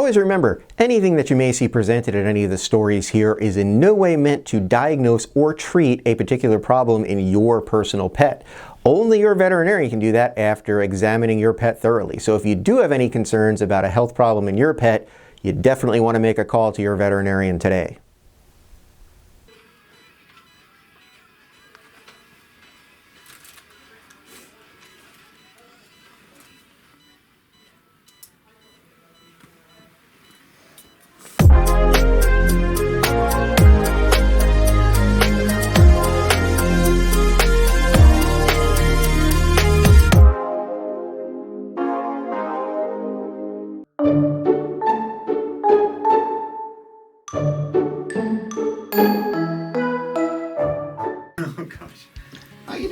Always remember, anything that you may see presented in any of the stories here is in no way meant to diagnose or treat a particular problem in your personal pet. Only your veterinarian can do that after examining your pet thoroughly. So if you do have any concerns about a health problem in your pet, you definitely want to make a call to your veterinarian today.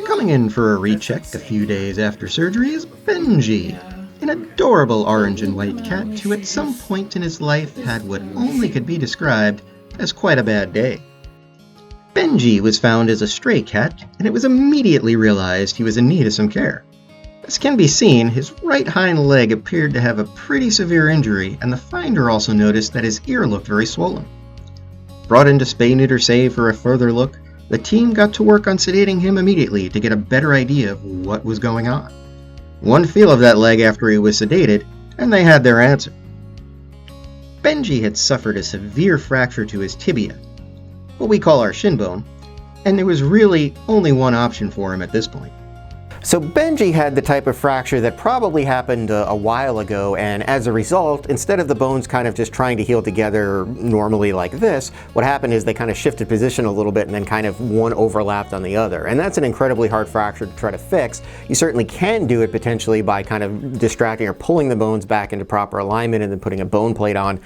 Coming in for a recheck a few days after surgery is Benji, an adorable orange and white cat who at some point in his life had what only could be described as quite a bad day. Benji was found as a stray cat, and it was immediately realized he was in need of some care. As can be seen, his right hind leg appeared to have a pretty severe injury, and the finder also noticed that his ear looked very swollen. Brought into Spay, Neuter, Save for a further look, the team got to work on sedating him immediately to get a better idea of what was going on. One feel of that leg after he was sedated, and they had their answer. Benji had suffered a severe fracture to his tibia, what we call our shin bone, and there was really only one option for him at this point. So Benji had the type of fracture that probably happened a while ago, and as a result, instead of the bones kind of just trying to heal together normally like this, what happened is they kind of shifted position a little bit and then kind of one overlapped on the other. And that's an incredibly hard fracture to try to fix. You certainly can do it potentially by kind of distracting or pulling the bones back into proper alignment and then putting a bone plate on.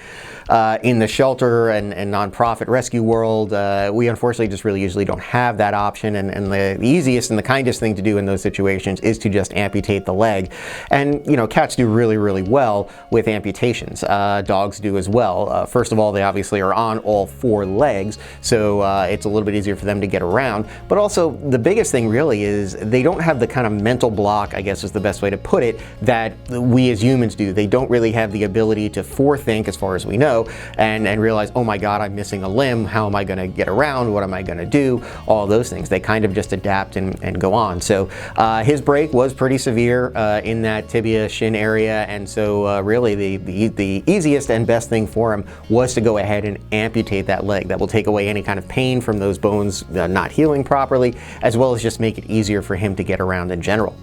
In the shelter and nonprofit rescue world, we unfortunately just really usually don't have that option, and the easiest and the kindest thing to do in those situations is to just amputate the leg. And you know, cats do really, really well with amputations. Dogs do as well. First of all, they obviously are on all four legs, so it's a little bit easier for them to get around. But also, the biggest thing really is they don't have the kind of mental block, I guess is the best way to put it, that we as humans do. They don't really have the ability to forethink, as far as we know, and realize, oh my God, I'm missing a limb. How am I going to get around? What am I going to do? All those things. They kind of just adapt and go on. So his break was pretty severe in that tibia shin area, and so really the easiest and best thing for him was to go ahead and amputate that leg. That will take away any kind of pain from those bones not healing properly, as well as just make it easier for him to get around in general.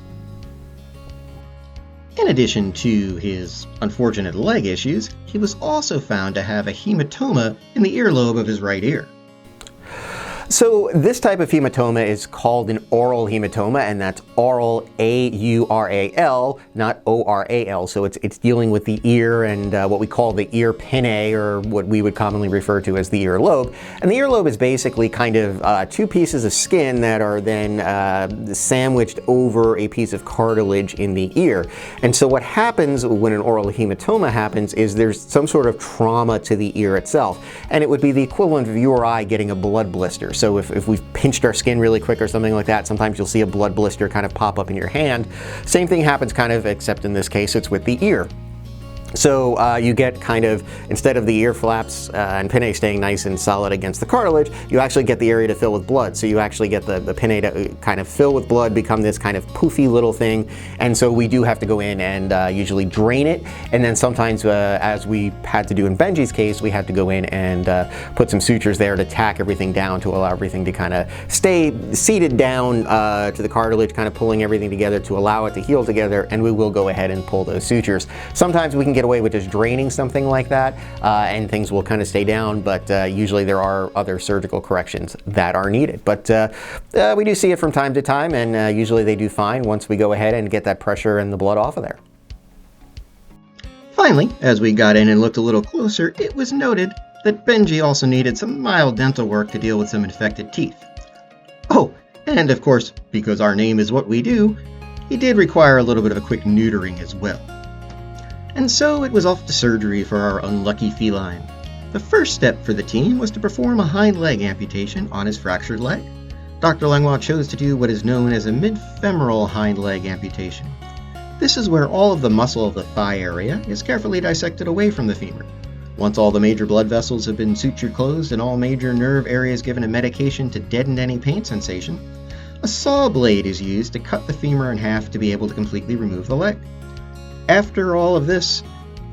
In addition to his unfortunate leg issues, he was also found to have a hematoma in the earlobe of his right ear. So this type of hematoma is called an aural hematoma, and that's aural, A-U-R-A-L, not O-R-A-L. So it's dealing with the ear and what we call the ear pinnae, or what we would commonly refer to as the earlobe. And the earlobe is basically kind of two pieces of skin that are then sandwiched over a piece of cartilage in the ear. And so what happens when an aural hematoma happens is there's some sort of trauma to the ear itself. And it would be the equivalent of you or I getting a blood blister. So if we've pinched our skin really quick or something like that, sometimes you'll see a blood blister kind of pop up in your hand. Same thing happens kind of, except in this case it's with the ear. So you get kind of, instead of the ear flaps and pinnae staying nice and solid against the cartilage, you actually get the area to fill with blood. So you actually get the pinnae to kind of fill with blood, become this kind of poofy little thing. And so we do have to go in and usually drain it. And then sometimes, as we had to do in Benji's case, we had to go in and put some sutures there to tack everything down to allow everything to kind of stay seated down to the cartilage, kind of pulling everything together to allow it to heal together. And we will go ahead and pull those sutures. Sometimes we can get away with just draining something like that and things will kind of stay down, but usually there are other surgical corrections that are needed. But we do see it from time to time, and usually they do fine once we go ahead and get that pressure and the blood off of there. Finally, as we got in and looked a little closer, it was noted that Benji also needed some mild dental work to deal with some infected teeth. Oh, and of course, because our name is what we do, he did require a little bit of a quick neutering as well. And so it was off to surgery for our unlucky feline. The first step for the team was to perform a hind leg amputation on his fractured leg. Dr. Langlois chose to do what is known as a mid-femoral hind leg amputation. This is where all of the muscle of the thigh area is carefully dissected away from the femur. Once all the major blood vessels have been sutured closed and all major nerve areas given a medication to deaden any pain sensation, a saw blade is used to cut the femur in half to be able to completely remove the leg. After all of this,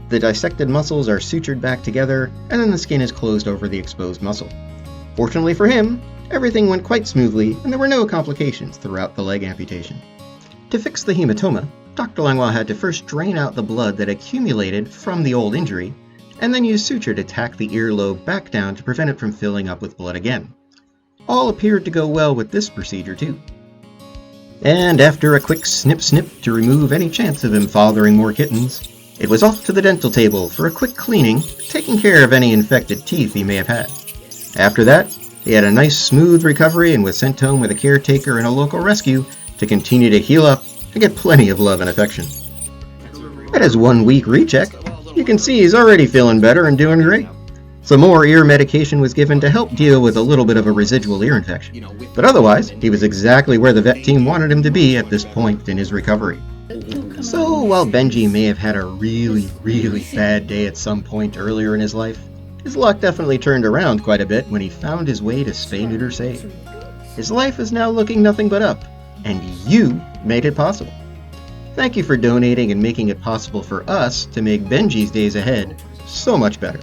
the dissected muscles are sutured back together, and then the skin is closed over the exposed muscle. Fortunately for him, everything went quite smoothly and there were no complications throughout the leg amputation. To fix the hematoma, Dr. Langlois had to first drain out the blood that accumulated from the old injury, and then use suture to tack the earlobe back down to prevent it from filling up with blood again. All appeared to go well with this procedure too. And after a quick snip-snip to remove any chance of him fathering more kittens, it was off to the dental table for a quick cleaning, taking care of any infected teeth he may have had. After that, he had a nice smooth recovery and was sent home with a caretaker and a local rescue to continue to heal up and get plenty of love and affection. At his 1 week recheck, you can see he's already feeling better and doing great. Some more ear medication was given to help deal with a little bit of a residual ear infection. But otherwise, he was exactly where the vet team wanted him to be at this point in his recovery. So while Benji may have had a really bad day at some point earlier in his life, his luck definitely turned around quite a bit when he found his way to Spay, Neuter, Save. His life is now looking nothing but up, and you made it possible. Thank you for donating and making it possible for us to make Benji's days ahead so much better.